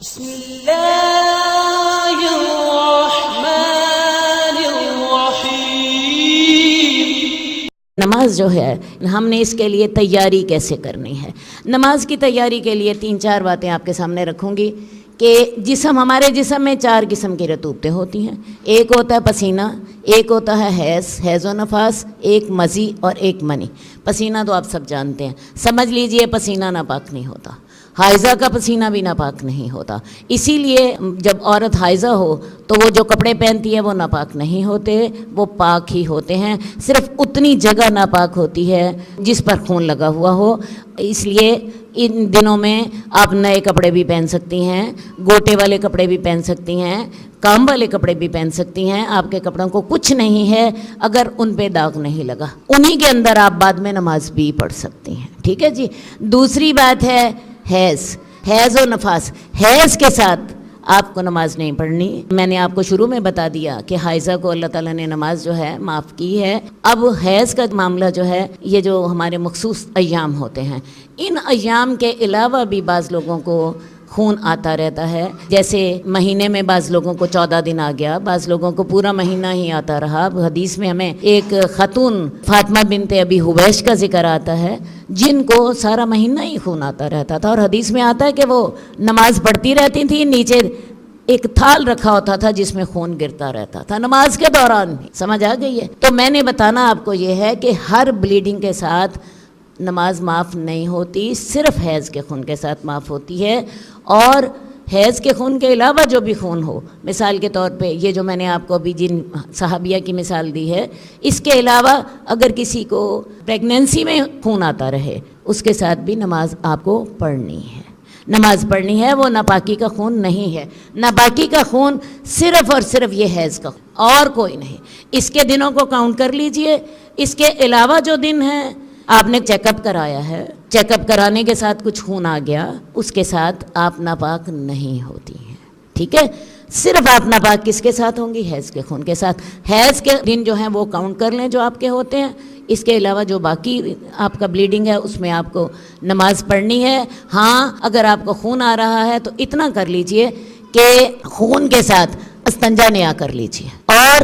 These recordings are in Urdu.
بسم اللہ الرحمن الرحیم۔ نماز جو ہے ہم نے اس کے لیے تیاری کیسے کرنی ہے؟ نماز کی تیاری کے لیے 3-4 باتیں آپ کے سامنے رکھوں گی کہ ہمارے جسم میں 4 قسم کی رطوبتیں ہوتی ہیں۔ ایک ہوتا ہے پسینہ، ایک ہوتا ہے حیض و نفاس، ایک مزی اور ایک منی۔ پسینہ تو آپ سب جانتے ہیں، سمجھ لیجئے پسینہ ناپاک نہیں ہوتا، حائضہ کا پسینہ بھی ناپاک نہیں ہوتا۔ اسی لیے جب عورت حائضہ ہو تو وہ جو کپڑے پہنتی ہے وہ ناپاک نہیں ہوتے، وہ پاک ہی ہوتے ہیں، صرف اتنی جگہ ناپاک ہوتی ہے جس پر خون لگا ہوا ہو۔ اس لیے ان دنوں میں آپ نئے کپڑے بھی پہن سکتی ہیں، گوٹے والے کپڑے بھی پہن سکتی ہیں، کام والے کپڑے بھی پہن سکتی ہیں، آپ کے کپڑوں کو کچھ نہیں ہے اگر ان پہ داغ نہیں لگا، انہی کے اندر آپ بعد میں نماز بھی پڑھ سکتی ہیں، ٹھیک ہے جی۔ دوسری بات ہے حیض و نفاس۔ حیض کے ساتھ آپ کو نماز نہیں پڑھنی۔ میں نے آپ کو شروع میں بتا دیا کہ حائضہ کو اللہ تعالیٰ نے نماز جو ہے معاف کی ہے۔ اب حیض کا معاملہ جو ہے، یہ جو ہمارے مخصوص ایام ہوتے ہیں، ان ایام کے علاوہ بھی بعض لوگوں کو خون آتا رہتا ہے۔ جیسے مہینے میں بعض لوگوں کو 14 دن آ گیا، بعض لوگوں کو پورا مہینہ ہی آتا رہا۔ حدیث میں ہمیں ایک خاتون فاطمہ بنت ابی حبیش کا ذکر آتا ہے جن کو سارا مہینہ ہی خون آتا رہتا تھا، اور حدیث میں آتا ہے کہ وہ نماز پڑھتی رہتی تھی، نیچے ایک تھال رکھا ہوتا تھا جس میں خون گرتا رہتا تھا نماز کے دوران بھی۔ سمجھ آ گئی ہے؟ تو میں نے بتانا آپ کو یہ ہے کہ ہر بلیڈنگ کے ساتھ نماز معاف نہیں ہوتی، صرف حیض کے خون کے ساتھ معاف ہوتی ہے۔ اور حیض کے خون کے علاوہ جو بھی خون ہو، مثال کے طور پہ یہ جو میں نے آپ کو ابھی جن صحابیہ کی مثال دی ہے، اس کے علاوہ اگر کسی کو پریگننسی میں خون آتا رہے، اس کے ساتھ بھی نماز آپ کو پڑھنی ہے۔ نماز پڑھنی ہے، وہ ناپاکی کا خون نہیں ہے۔ ناپاکی کا خون صرف اور صرف یہ حیض کا خون، اور کوئی نہیں۔ اس کے دنوں کو کاؤنٹ کر لیجئے۔ اس کے علاوہ جو دن ہیں، آپ نے چیک اپ کرایا ہے، چیک اپ کرانے کے ساتھ کچھ خون آ گیا، اس کے ساتھ آپ ناپاک نہیں ہوتی ہیں، ٹھیک ہے؟ صرف آپ ناپاک کس کے ساتھ ہوں گی؟ حیض کے خون کے ساتھ۔ حیض کے دن جو ہیں وہ کاؤنٹ کر لیں جو آپ کے ہوتے ہیں۔ اس کے علاوہ جو باقی آپ کا بلیڈنگ ہے اس میں آپ کو نماز پڑھنی ہے۔ ہاں، اگر آپ کو خون آ رہا ہے تو اتنا کر لیجئے کہ خون کے ساتھ استنجا نیا کر لیجئے اور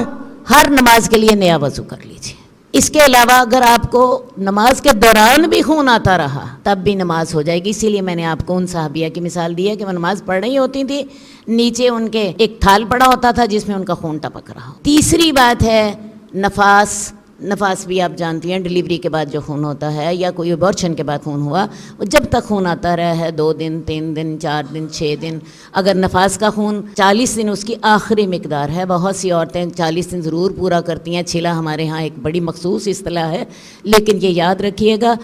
ہر نماز کے لیے نیا وضو کر لیجئے۔ اس کے علاوہ اگر آپ کو نماز کے دوران بھی خون آتا رہا تب بھی نماز ہو جائے گی۔ اسی لیے میں نے آپ کو ان صحابیہ کی مثال دی ہے کہ وہ نماز پڑھ رہی ہوتی تھی، نیچے ان کے ایک تھال پڑا ہوتا تھا جس میں ان کا خون ٹپک رہا ہو۔ تیسری بات ہے نفاس۔ نفاس بھی آپ جانتی ہیں، ڈیلیوری کے بعد جو خون ہوتا ہے یا کوئی ابارشن کے بعد خون ہوا، وہ جب تک خون آتا رہا ہے 2 دن 3 دن 4 دن 6 دن، اگر نفاس کا خون 40 دن اس کی آخری مقدار ہے، بہت سی عورتیں 40 دن ضرور پورا کرتی ہیں، چھلا ہمارے ہاں ایک بڑی مخصوص اصطلاح ہے، لیکن یہ یاد رکھیے گا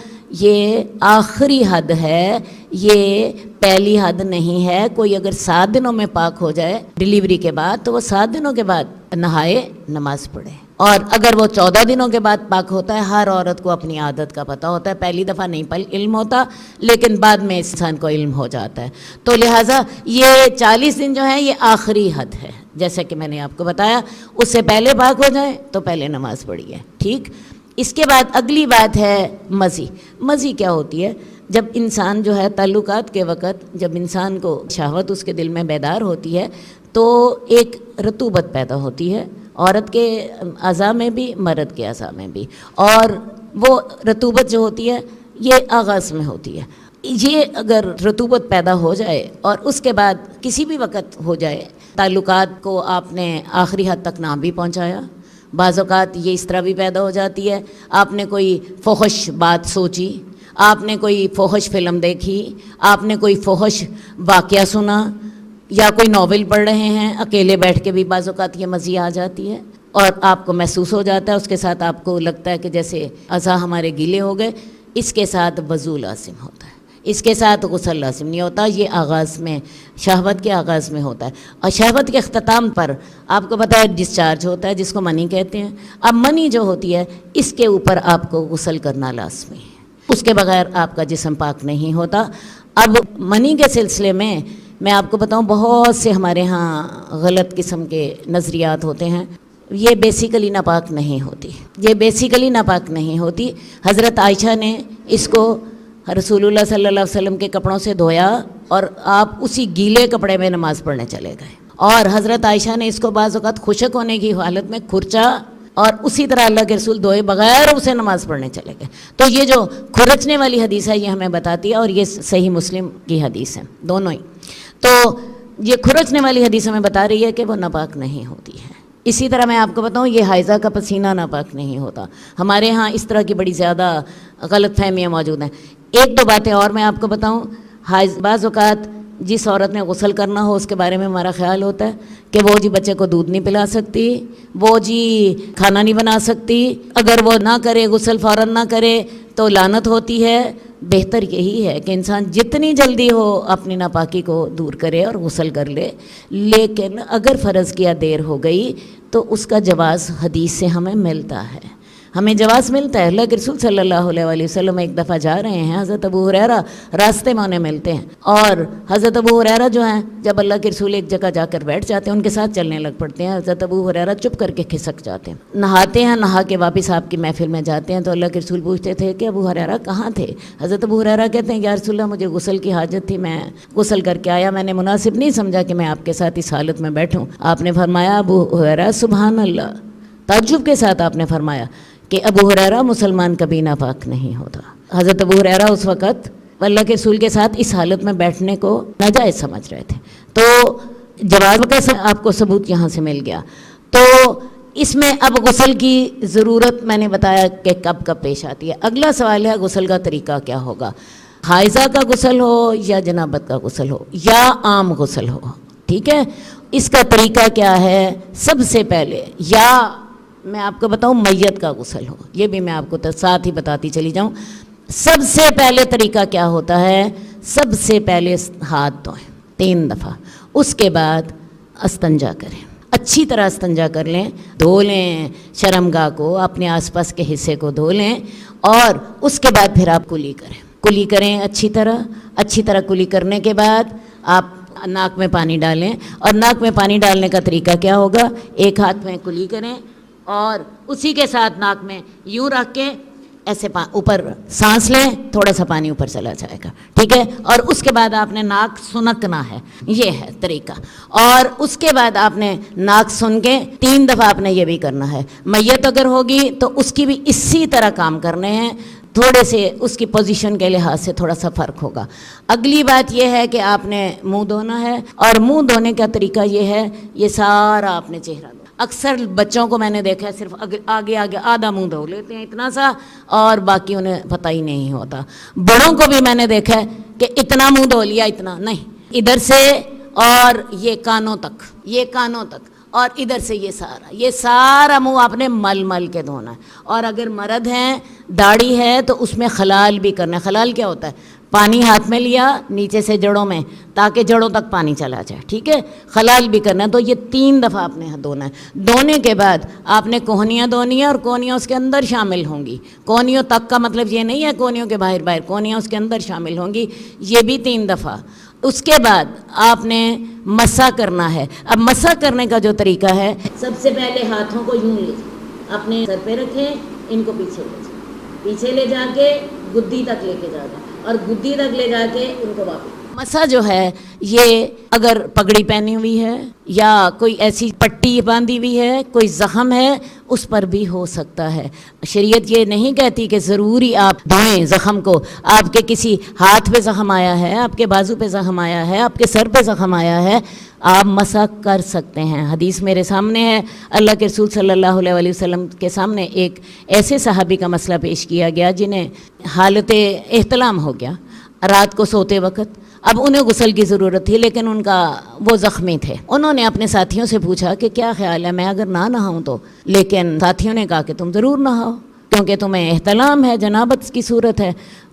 یہ آخری حد ہے، یہ پہلی حد نہیں ہے۔ کوئی اگر 7 دنوں میں پاک ہو جائے ڈیلیوری کے بعد تو وہ 7 دنوں کے بعد نہائے، نماز پڑھے۔ اور اگر وہ 14 دنوں کے بعد پاک ہوتا ہے، ہر عورت کو اپنی عادت کا پتہ ہوتا ہے، پہلی دفعہ نہیں علم ہوتا لیکن بعد میں انسان کو علم ہو جاتا ہے، تو لہٰذا یہ 40 دن جو ہے یہ آخری حد ہے۔ جیسا کہ میں نے آپ کو بتایا، اس سے پہلے پاک ہو جائے تو پہلے نماز پڑھیے، ٹھیک؟ اس کے بعد اگلی بات ہے مزی۔ مزی کیا ہوتی ہے؟ جب انسان جو ہے تعلقات کے وقت، جب انسان کو شہوت اس کے دل میں بیدار ہوتی ہے تو ایک رطوبت پیدا ہوتی ہے، عورت کے اعضاء میں بھی مرد کے اعضاء میں بھی، اور وہ رطوبت جو ہوتی ہے یہ آغاز میں ہوتی ہے۔ یہ اگر رطوبت پیدا ہو جائے اور اس کے بعد کسی بھی وقت ہو جائے، تعلقات کو آپ نے آخری حد تک نہ بھی پہنچایا، بعض اوقات یہ اس طرح بھی پیدا ہو جاتی ہے، آپ نے کوئی فحش بات سوچی، آپ نے کوئی فحش فلم دیکھی، آپ نے کوئی فحش واقعہ سنا، یا کوئی ناول پڑھ رہے ہیں، اکیلے بیٹھ کے بھی بعض اوقات یہ مزی آ جاتی ہے اور آپ کو محسوس ہو جاتا ہے، اس کے ساتھ آپ کو لگتا ہے کہ جیسے اعضاء ہمارے گیلے ہو گئے۔ اس کے ساتھ وضو لازم ہوتا ہے، اس کے ساتھ غسل لازم نہیں ہوتا، یہ آغاز میں، شہوت کے آغاز میں ہوتا ہے۔ اور شہوت کے اختتام پر آپ کو پتہ ہے ڈسچارج ہوتا ہے جس کو منی کہتے ہیں۔ اب منی جو ہوتی ہے اس کے اوپر آپ کو غسل کرنا لازمی ہے، اس کے بغیر آپ کا جسم پاک نہیں ہوتا۔ اب منی کے سلسلے میں آپ کو بتاؤں، بہت سے ہمارے ہاں غلط قسم کے نظریات ہوتے ہیں۔ یہ بیسیکلی ناپاک نہیں ہوتی، یہ بیسیکلی ناپاک نہیں ہوتی۔ حضرت عائشہ نے اس کو رسول اللہ صلی اللہ علیہ وسلم کے کپڑوں سے دھویا اور آپ اسی گیلے کپڑے میں نماز پڑھنے چلے گئے، اور حضرت عائشہ نے اس کو بعض اوقات خشک ہونے کی حالت میں کھرچا اور اسی طرح اللہ کے رسول دھوئے بغیر اسے نماز پڑھنے چلے گئے۔ تو یہ جو کھرچنے والی حدیث ہے یہ ہمیں بتاتی ہے، اور یہ صحیح مسلم کی حدیث ہے دونوں ہی۔ تو یہ کھرچنے والی حدیث ہمیں بتا رہی ہے کہ وہ ناپاک نہیں ہوتی ہے۔ اسی طرح میں آپ کو بتاؤں، یہ حائضہ کا پسینہ ناپاک نہیں ہوتا۔ ہمارے ہاں اس طرح کی بڑی زیادہ غلط فہمیاں موجود ہیں۔ ایک دو باتیں اور میں آپ کو بتاؤں، بعض اوقات جس عورت نے غسل کرنا ہو اس کے بارے میں ہمارا خیال ہوتا ہے کہ وہ جی بچے کو دودھ نہیں پلا سکتی، وہ جی کھانا نہیں بنا سکتی، اگر وہ نہ کرے غسل فوراً نہ کرے تو لعنت ہوتی ہے۔ بہتر یہی ہے کہ انسان جتنی جلدی ہو اپنی ناپاکی کو دور کرے اور غسل کر لے، لیکن اگر فرض کیا دیر ہو گئی تو اس کا جواز حدیث سے ہمیں ملتا ہے، ہمیں جواز ملتا ہے۔ اللہ کے رسول صلی اللہ علیہ وآلہ وسلم ایک دفعہ جا رہے ہیں، حضرت ابو ہریرہ راستے میں انہیں ملتے ہیں، اور حضرت ابو ہریرہ جو ہیں جب اللہ کے رسول ایک جگہ جا کر بیٹھ جاتے ہیں ان کے ساتھ چلنے لگ پڑتے ہیں۔ حضرت ابو ہریرہ چپ کر کے کھسک جاتے ہیں، نہاتے ہیں، نہا کے واپس آپ کی محفل میں جاتے ہیں تو اللہ کے رسول پوچھتے تھے کہ ابو ہریرہ کہاں تھے؟ حضرت ابو ہریرہ کہتے ہیں یا رسول اللہ مجھے غسل کی حاجت تھی، میں غسل کر کے آیا، میں نے مناسب نہیں سمجھا کہ میں آپ کے ساتھ اس حالت میں بیٹھوں۔ آپ نے فرمایا ابو ہریرہ سبحان اللہ، تعجب کے ساتھ آپ نے فرمایا کہ ابو ہریرہ مسلمان کبھی ناپاک نہیں ہوتا۔ حضرت ابو ہریرہ اس وقت اللہ کے رسول کے ساتھ اس حالت میں بیٹھنے کو ناجائز سمجھ رہے تھے، تو جواب کا آپ کو ثبوت یہاں سے مل گیا۔ تو اس میں اب غسل کی ضرورت میں نے بتایا کہ کب کب پیش آتی ہے۔ اگلا سوال ہے غسل کا طریقہ کیا ہوگا، حائضہ کا غسل ہو یا جنابت کا غسل ہو یا عام غسل ہو، ٹھیک ہے؟ اس کا طریقہ کیا ہے؟ سب سے پہلے یا میں آپ کو بتاؤں میت کا غسل ہو، یہ بھی میں آپ کو ساتھ ہی بتاتی چلی جاؤں۔ سب سے پہلے طریقہ کیا ہوتا ہے؟ سب سے پہلے ہاتھ دھوئیں 3 دفعہ، اس کے بعد استنجا کریں، اچھی طرح استنجا کر لیں، دھو لیں شرمگاہ کو، اپنے آس پاس کے حصے کو دھو لیں، اور اس کے بعد پھر آپ کلی کریں اچھی طرح کلی کرنے کے بعد آپ ناک میں پانی ڈالیں، اور ناک میں پانی ڈالنے کا طریقہ کیا ہوگا؟ ایک ہاتھ میں کلی کریں اور اسی کے ساتھ ناک میں یوں رکھ کے ایسے اوپر سانس لیں، تھوڑا سا پانی اوپر چلا جائے گا، ٹھیک ہے؟ اور اس کے بعد آپ نے ناک سنکنا ہے، یہ ہے طریقہ۔ اور اس کے بعد آپ نے ناک سن کے 3 دفعہ آپ نے یہ بھی کرنا ہے۔ میت اگر ہوگی تو اس کی بھی اسی طرح کام کرنے ہیں، تھوڑے سے اس کی پوزیشن کے لحاظ سے تھوڑا سا فرق ہوگا۔ اگلی بات یہ ہے کہ آپ نے منہ دھونا ہے، اور منہ دھونے کا طریقہ یہ ہے، یہ سارا آپ نے چہرہ دھونا۔ اکثر بچوں کو میں نے دیکھا ہے صرف آگے آدھا منہ دھو لیتے ہیں اتنا سا، اور باقی انہیں پتہ ہی نہیں ہوتا۔ بڑوں کو بھی میں نے دیکھا ہے کہ اتنا منہ دھو لیا، اتنا نہیں، ادھر سے اور یہ کانوں تک اور ادھر سے یہ سارا منہ آپ نے مل کے دھونا ہے۔ اور اگر مرد ہیں، داڑھی ہے، تو اس میں خلال بھی کرنا ہے۔ خلال کیا ہوتا ہے؟ پانی ہاتھ میں لیا نیچے سے جڑوں میں، تاکہ جڑوں تک پانی چلا جائے، ٹھیک ہے؟ خلال بھی کرنا ہے۔ تو یہ 3 دفعہ آپ نے دھونا ہے۔ دھونے کے بعد آپ نے کوہنیاں دھونی ہیں، اور کوہنیاں اس کے اندر شامل ہوں گی۔ کوہنیوں تک کا مطلب یہ نہیں ہے کوہنیوں کے باہر، کوہنیاں اس کے اندر شامل ہوں گی، یہ بھی 3 دفعہ۔ اس کے بعد آپ نے مسح کرنا ہے۔ اب مسح کرنے کا جو طریقہ ہے، سب سے پہلے ہاتھوں کو یوں لے اپنے سر پہ رکھیں، ان کو پیچھے لے جا کے گدی تک لے کے جانا، اور گدی تک لے جا کے ان کو واپس۔ مسح جو ہے یہ اگر پگڑی پہنی ہوئی ہے یا کوئی ایسی پٹی باندھی ہوئی ہے، کوئی زخم ہے، اس پر بھی ہو سکتا ہے۔ شریعت یہ نہیں کہتی کہ ضروری آپ دھوئیں زخم کو۔ آپ کے کسی ہاتھ پہ زخم آیا ہے، آپ کے بازو پہ زخم آیا ہے، آپ کے سر پہ زخم آیا ہے، آپ مسح کر سکتے ہیں۔ حدیث میرے سامنے ہے، اللہ کے رسول صلی اللہ علیہ وسلم کے سامنے ایک ایسے صحابی کا مسئلہ پیش کیا گیا جنہیں حالت احتلام ہو گیا رات کو سوتے وقت۔ اب انہیں غسل کی ضرورت تھی، لیکن ان کا وہ زخمی تھے۔ انہوں نے اپنے ساتھیوں سے پوچھا کہ کیا خیال ہے میں اگر نہ نہاؤں تو؟ لیکن ساتھیوں نے کہا کہ تم ضرور نہاؤ، کیونکہ تمہیں احتلام ہے، جنابت کی صورت ہے۔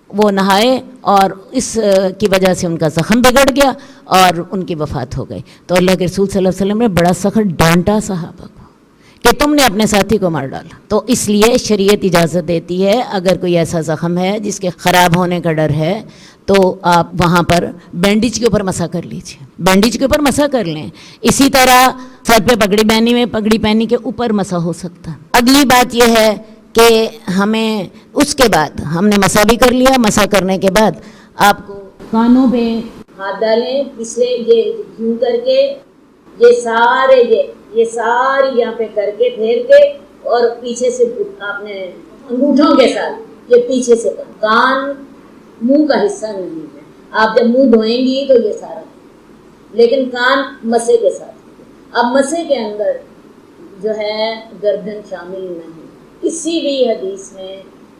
وہ نہائے، اور اس کی وجہ سے ان کا زخم بگڑ گیا اور ان کی وفات ہو گئی۔ تو اللہ کے رسول صلی اللہ علیہ وسلم نے بڑا سخت ڈانٹا صحابہ کو کہ تم نے اپنے ساتھی کو مار ڈالا۔ تو اس لیے شریعت اجازت دیتی ہے، اگر کوئی ایسا زخم ہے جس کے خراب ہونے کا ڈر ہے تو آپ وہاں پر بینڈیج کے اوپر مسح کر لیجیے، بینڈیج کے اوپر مسح کر لیں۔ اسی طرح سر پہ پگڑی پہنی کے اوپر مسح ہو سکتا ہے۔ اگلی بات یہ ہے کہ ہمیں اس کے بعد ہم نے مسا بھی کر لیا. مسا کرنے کے بعد آپ کو کانوں پہ ہاتھ ڈالیں پچھلے یہ یوں کر کے یہ ساری یہاں پہ کر کے پھیر کے اور پیچھے سے آپ نے انگوٹھوں کے ساتھ یہ پیچھے سے کان منہ کا حصہ نہیں ہے. آپ جب منہ دھوئیں گی تو یہ سارا لیکن کان مسے کے ساتھ. اب مسے کے اندر جو ہے گردن شامل نہیں. کسی بھی حدیث میں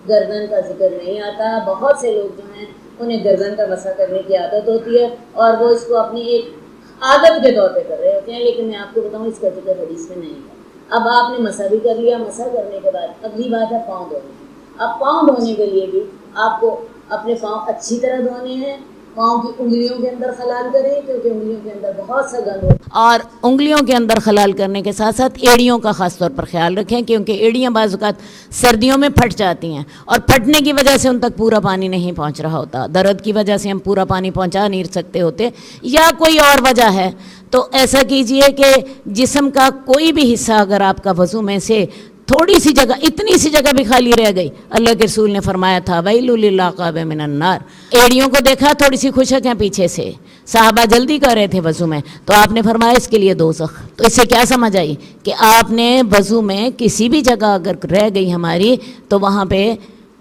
گردن کا ذکر نہیں آتا. بہت سے لوگ جو ہیں انہیں گردن کا مسح کرنے کی عادت ہوتی ہے اور وہ اس کو اپنی ایک عادت کے طور پہ کر رہے ہوتے ہیں, لیکن میں آپ کو بتاؤں اس کا ذکر حدیث میں نہیں ہے. اب آپ نے مسح بھی کر لیا. مسح کرنے کے بعد اگلی بات ہے پاؤں دھونے. اب پاؤں دھونے کے لیے بھی آپ کو اپنے پاؤں اچھی طرح دھونے ہیں. پاؤں کی انگلیوں کے اندر خلال کریں کیونکہ انگلیوں کے اندر بہت سا گند ہوتا ہے, اور انگلیوں کے اندر خلال کرنے کے ساتھ ساتھ ایڑیوں کا خاص طور پر خیال رکھیں کیونکہ ایڑیاں بعض اوقات سردیوں میں پھٹ جاتی ہیں اور پھٹنے کی وجہ سے ان تک پورا پانی نہیں پہنچ رہا ہوتا. درد کی وجہ سے ہم پورا پانی پہنچا نہیں سکتے ہوتے یا کوئی اور وجہ ہے. تو ایسا کیجئے کہ جسم کا کوئی بھی حصہ اگر آپ کا وضو میں سے تھوڑی سی جگہ, اتنی سی جگہ بھی خالی رہ گئی, اللہ کے رسول نے فرمایا تھا ویل للعقاب من النار. ایڑیوں کو دیکھا تھوڑی سی خشک ہیں پیچھے سے, صحابہ جلدی کر رہے تھے وضو میں, تو آپ نے فرمایا اس کے لیے دوزخ. تو اس سے کیا سمجھ آئی کہ آپ نے وضو میں کسی بھی جگہ اگر رہ گئی ہماری تو وہاں پہ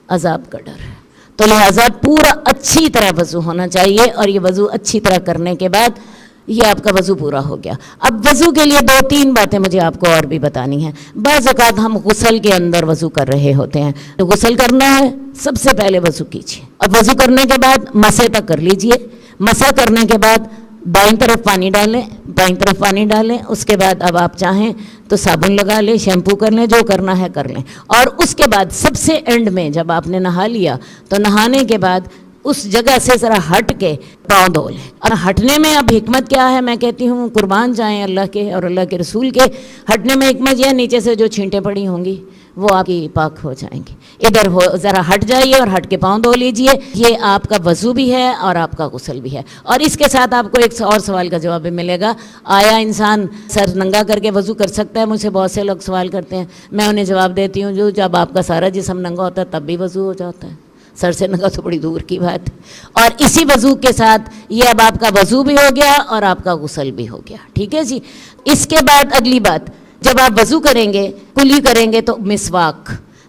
عذاب کا ڈر ہے. تو لہٰذا پورا اچھی طرح وضو ہونا چاہیے, اور یہ وضو اچھی طرح کرنے کے بعد یہ آپ کا وضو پورا ہو گیا. اب وضو کے لیے 2-3 باتیں مجھے آپ کو اور بھی بتانی ہیں. بعض اوقات ہم غسل کے اندر وضو کر رہے ہوتے ہیں, تو غسل کرنا ہے سب سے پہلے وضو کیجیے. اب وضو کرنے کے بعد مسح تک کر لیجئے. مسح کرنے کے بعد دائیں طرف پانی ڈالیں, بائیں طرف پانی ڈالیں. اس کے بعد اب آپ چاہیں تو صابن لگا لیں, شیمپو کر لیں, جو کرنا ہے کر لیں. اور اس کے بعد سب سے اینڈ میں جب آپ نے نہا لیا تو نہانے کے بعد اس جگہ سے ذرا ہٹ کے پاؤں دھو لیں. اور ہٹنے میں اب حکمت کیا ہے, میں کہتی ہوں قربان جائیں اللہ کے اور اللہ کے رسول کے. ہٹنے میں حکمت یہ, نیچے سے جو چھینٹیں پڑی ہوں گی وہ آپ کی پاک ہو جائیں گی. ادھر ہو ذرا ہٹ جائیے اور ہٹ کے پاؤں دھو لیجئے. یہ آپ کا وضو بھی ہے اور آپ کا غسل بھی ہے. اور اس کے ساتھ آپ کو ایک اور سوال کا جواب بھی ملے گا, آیا انسان سر ننگا کر کے وضو کر سکتا ہے؟ مجھ سے بہت سے لوگ سوال کرتے ہیں. میں انہیں جواب دیتی ہوں جو جب آپ کا سارا جسم ننگا ہوتا ہے تب بھی وضو ہو جاتا ہے, سر سے ننگا تو بڑی دور کی بات ہے. اور اسی وضو کے ساتھ یہ اب آپ کا وضو بھی ہو گیا اور آپ کا غسل بھی ہو گیا. ٹھیک ہے جی. اس کے بعد اگلی بات, جب آپ وضو کریں گے, کلی کریں گے, تو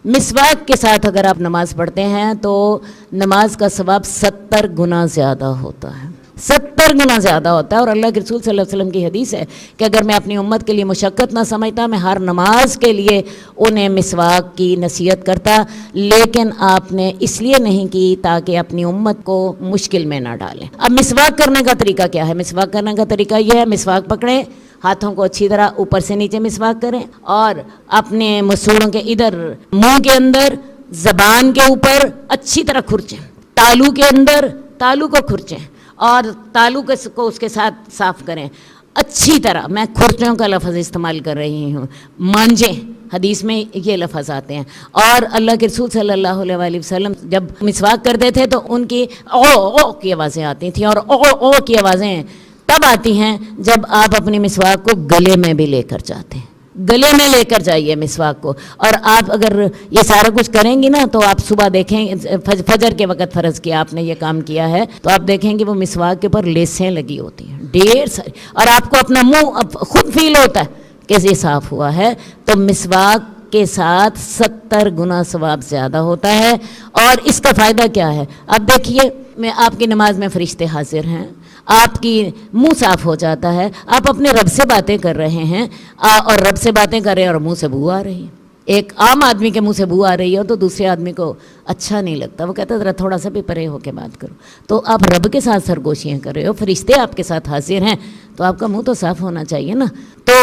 مسواک کے ساتھ اگر آپ نماز پڑھتے ہیں تو نماز کا ثواب 70 گنا زیادہ ہوتا ہے. 70 گنا زیادہ ہوتا ہے. اور اللہ کے رسول صلی اللہ علیہ وسلم کی حدیث ہے کہ اگر میں اپنی امت کے لیے مشقت نہ سمجھتا, میں ہر نماز کے لیے انہیں مسواک کی نصیحت کرتا, لیکن آپ نے اس لیے نہیں کی تاکہ اپنی امت کو مشکل میں نہ ڈالیں. اب مسواک کرنے کا طریقہ کیا ہے؟ مسواک کرنے کا طریقہ یہ ہے, مسواک پکڑیں, ہاتھوں کو اچھی طرح اوپر سے نیچے مسواک کریں اور اپنے مسوڑوں کے ادھر منہ کے اندر زبان کے اوپر اچھی طرح کھرچیں. تالو کے اندر تالو کو کھرچیں اور تالو کو اس کے ساتھ صاف کریں اچھی طرح. میں کھرچوں کا لفظ استعمال کر رہی ہوں, مانجیں حدیث میں یہ لفظ آتے ہیں. اور اللہ کے رسول صلی اللہ علیہ وآلہ وسلم جب مسواک کرتے تھے تو ان کی او کی آوازیں آتی تھیں, اور او کی آوازیں تب آتی ہیں جب آپ اپنی مسواک کو گلے میں بھی لے کر جاتے ہیں. گلے میں لے کر جائیے مسواک کو. اور آپ اگر یہ سارا کچھ کریں گی نا تو آپ صبح دیکھیں, فجر کے وقت فرض کیا آپ نے یہ کام کیا ہے, تو آپ دیکھیں گے وہ مسواک کے اوپر لیسیں لگی ہوتی ہیں ڈھیر ساری, اور آپ کو اپنا منہ خود فیل ہوتا ہے کہ یہ صاف ہوا ہے. تو مسواک کے ساتھ 70 گنا ثواب زیادہ ہوتا ہے. اور اس کا فائدہ کیا ہے؟ اب دیکھیے, میں آپ کی نماز میں فرشتے حاضر ہیں, آپ کی منہ صاف ہو جاتا ہے, آپ اپنے رب سے باتیں کر رہے ہیں, اور رب سے باتیں کر رہے ہیں اور منہ سے بو آ رہی ہے. ایک عام آدمی کے منہ سے بو آ رہی ہے تو دوسرے آدمی کو اچھا نہیں لگتا, وہ کہتا ہے ذرا تھوڑا سا بھی پرے ہو کے بات کرو. تو آپ رب کے ساتھ سرگوشیاں کر رہے ہو, فرشتے آپ کے ساتھ حاضر ہیں, تو آپ کا منہ تو صاف ہونا چاہیے نا. تو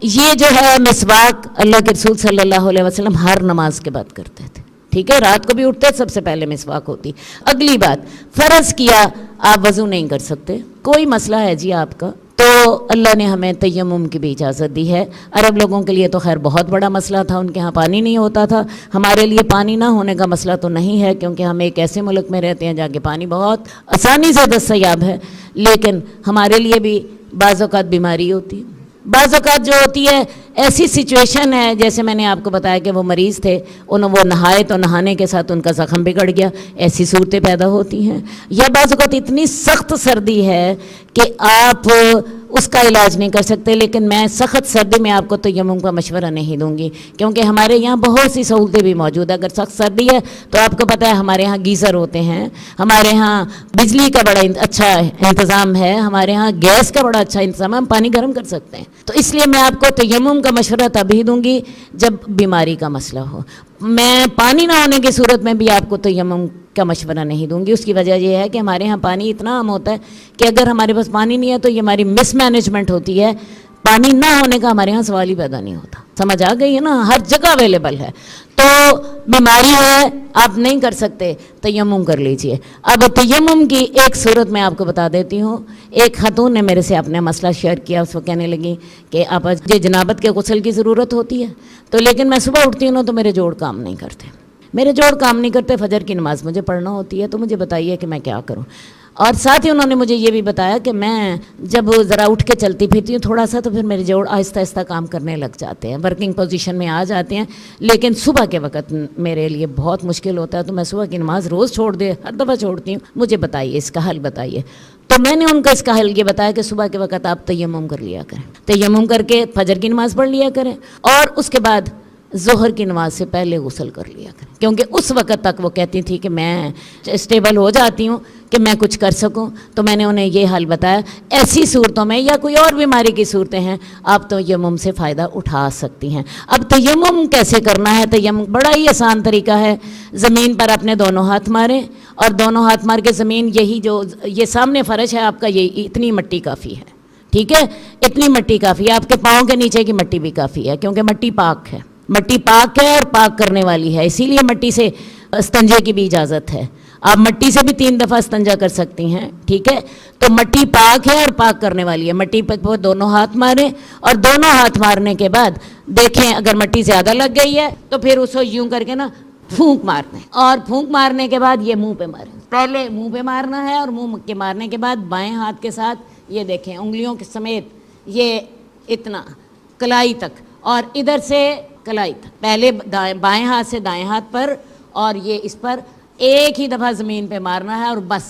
یہ جو ہے مسواک اللہ کے رسول صلی اللہ علیہ وسلم ہر نماز کے بعد کرتے تھے. ٹھیک ہے, رات کو بھی اٹھتے سب سے پہلے مسواک ہوتی. اگلی بات, فرض کیا آپ وضو نہیں کر سکتے, کوئی مسئلہ ہے جی آپ کا, تو اللہ نے ہمیں تیمم کی بھی اجازت دی ہے. عرب لوگوں کے لیے تو خیر بہت بڑا مسئلہ تھا, ان کے ہاں پانی نہیں ہوتا تھا. ہمارے لیے پانی نہ ہونے کا مسئلہ تو نہیں ہے, کیونکہ ہم ایک ایسے ملک میں رہتے ہیں جہاں کے پانی بہت آسانی سے دستیاب ہے. لیکن ہمارے لیے بھی بعض اوقات بیماری ہوتی ہے, بعض اوقات جو ہوتی ہے ایسی سچویشن ہے جیسے میں نے آپ کو بتایا کہ وہ مریض تھے، وہ نہائے تو نہانے کے ساتھ ان کا زخم بگڑ گیا، ایسی صورتیں پیدا ہوتی ہیں. یا بعض اوقات اتنی سخت سردی ہے کہ آپ اس کا علاج نہیں کر سکتے، لیکن میں سخت سردی میں آپ کو تیمم کا مشورہ نہیں دوں گی، کیونکہ ہمارے یہاں بہت سی سہولتیں بھی موجود ہیں. اگر سخت سردی ہے تو آپ کو پتہ ہے ہمارے یہاں گیزر ہوتے ہیں، ہمارے ہاں بجلی کا بڑا اچھا انتظام ہے، ہمارے ہاں گیس کا بڑا اچھا انتظام ہے، ہم پانی گرم کر سکتے ہیں. تو اس لیے میں آپ کو تیمم کا مشورہ تبھی دوں گی جب بیماری کا مسئلہ ہو. میں پانی نہ ہونے کی صورت میں بھی آپ کو تیمم کا مشورہ نہیں دوں گی. اس کی وجہ یہ ہے کہ ہمارے ہاں پانی اتنا عام ہوتا ہے کہ اگر ہمارے پاس پانی نہیں ہے تو یہ ہماری مس مینجمنٹ ہوتی ہے. پانی نہ ہونے کا ہمارے ہاں سوال ہی پیدا نہیں ہوتا. سمجھ آ گئی ہے نا؟ ہر جگہ اویلیبل ہے. تو بیماری ہے آپ نہیں کر سکتے، تیمم کر لیجئے. اب تیمم کی ایک صورت میں آپ کو بتا دیتی ہوں. ایک خاتون نے میرے سے اپنے مسئلہ شیئر کیا. اس کو کہنے لگی کہ آپ جنابت کے غسل کی ضرورت ہوتی ہے، تو لیکن میں صبح اٹھتی ہوں تو میرے جوڑ کام نہیں کرتے، فجر کی نماز مجھے پڑھنا ہوتی ہے، تو مجھے بتائیے کہ میں کیا کروں. اور ساتھ ہی انہوں نے مجھے یہ بھی بتایا کہ میں جب ذرا اٹھ کے چلتی پھرتی ہوں تھوڑا سا تو پھر میرے جوڑ آہستہ آہستہ کام کرنے لگ جاتے ہیں، ورکنگ پوزیشن میں آ جاتے ہیں، لیکن صبح کے وقت میرے لیے بہت مشکل ہوتا ہے، تو میں صبح کی نماز روز ہر دفعہ چھوڑتی ہوں. مجھے بتائیے اس کا حل بتائیے. تو میں نے ان کو اس کا حل یہ بتایا کہ صبح کے وقت آپ تیمم کر لیا کریں، تیمم کر کے فجر کی نماز پڑھ لیا کریں، اور اس کے بعد ظہر کی نماز سے پہلے غسل کر لیا کریں، کیونکہ اس وقت تک وہ کہتی تھی کہ میں اسٹیبل ہو جاتی ہوں کہ میں کچھ کر سکوں. تو میں نے انہیں یہ حل بتایا. ایسی صورتوں میں یا کوئی اور بیماری کی صورتیں ہیں آپ تیمم سے فائدہ اٹھا سکتی ہیں. اب تیمم کیسے کرنا ہے؟ تیمم بڑا ہی آسان طریقہ ہے. زمین پر اپنے دونوں ہاتھ ماریں، اور دونوں ہاتھ مار کے زمین یہ سامنے فرش ہے آپ کا، یہ اتنی مٹی کافی ہے، ٹھیک ہے؟ اتنی مٹی کافی ہے. آپ کے پاؤں کے نیچے کی مٹی بھی کافی ہے، کیونکہ مٹی پاک ہے. مٹی پاک ہے اور پاک کرنے والی ہے، اسی لیے مٹی سے استنجے کی بھی اجازت ہے. آپ مٹی سے بھی 3 دفعہ استنجا کر سکتی ہیں، ٹھیک ہے؟ تو مٹی پاک ہے اور پاک کرنے والی ہے. مٹی پہ دونوں ہاتھ ماریں، اور دونوں ہاتھ مارنے کے بعد دیکھیں اگر مٹی زیادہ لگ گئی ہے تو پھر اس کو یوں کر کے نا پھونک مار دیں، اور پھونک مارنے کے بعد یہ منہ پہ ماریں. پہلے منہ پہ مارنا ہے، اور منہ کے مارنے کے بعد بائیں ہاتھ کے ساتھ یہ دیکھیں انگلیوں کے سمیت یہ اتنا کلائی تک، اور ادھر سے کلائی تک، پہلے بائیں ہاتھ سے دائیں ہاتھ پر، اور یہ اس پر ایک ہی دفعہ زمین پہ مارنا ہے، اور بس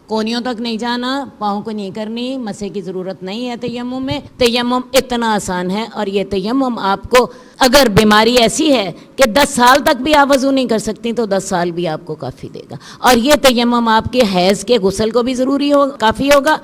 کونیوں تک نہیں جانا، پاؤں کو نہیں کرنی. مسے کی ضرورت نہیں ہے تیمم میں. تیمم اتنا آسان ہے، اور یہ تیمم آپ کو اگر بیماری ایسی ہے کہ 10 سال تک بھی آپ وضو نہیں کر سکتی تو 10 سال بھی آپ کو کافی دے گا. اور یہ تیمم آپ کے حیض کے غسل کو بھی ضروری ہوگا، کافی ہوگا.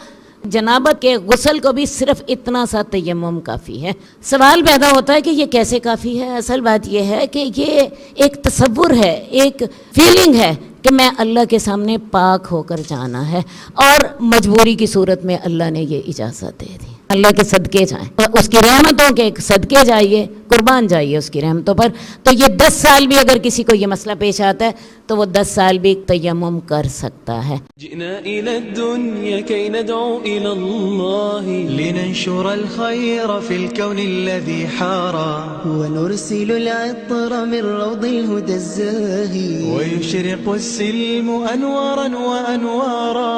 جنابت کے غسل کو بھی صرف اتنا سا تیمم کافی ہے. سوال پیدا ہوتا ہے کہ یہ کیسے کافی ہے؟ اصل بات یہ ہے کہ یہ ایک تصور ہے، ایک فیلنگ ہے کہ میں اللہ کے سامنے پاک ہو کر جانا ہے، اور مجبوری کی صورت میں اللہ نے یہ اجازت دے دی. اللہ کے صدقے جائیں، اس کی رحمتوں کے صدقے جائیے، قربان جائیے اس کی رحمتوں پر. تو یہ 10 سال بھی اگر کسی کو یہ مسئلہ پیش آتا ہے تو وہ 10 سال بھی تیمم کر سکتا ہے. جئنا إلى الدنيا كي ندعو إلى الله لننشر الخير في الكون الذي حارى ونرسل العطر من روض الهدى الزاهي ويشرق السلم أنوارا وأنوارا.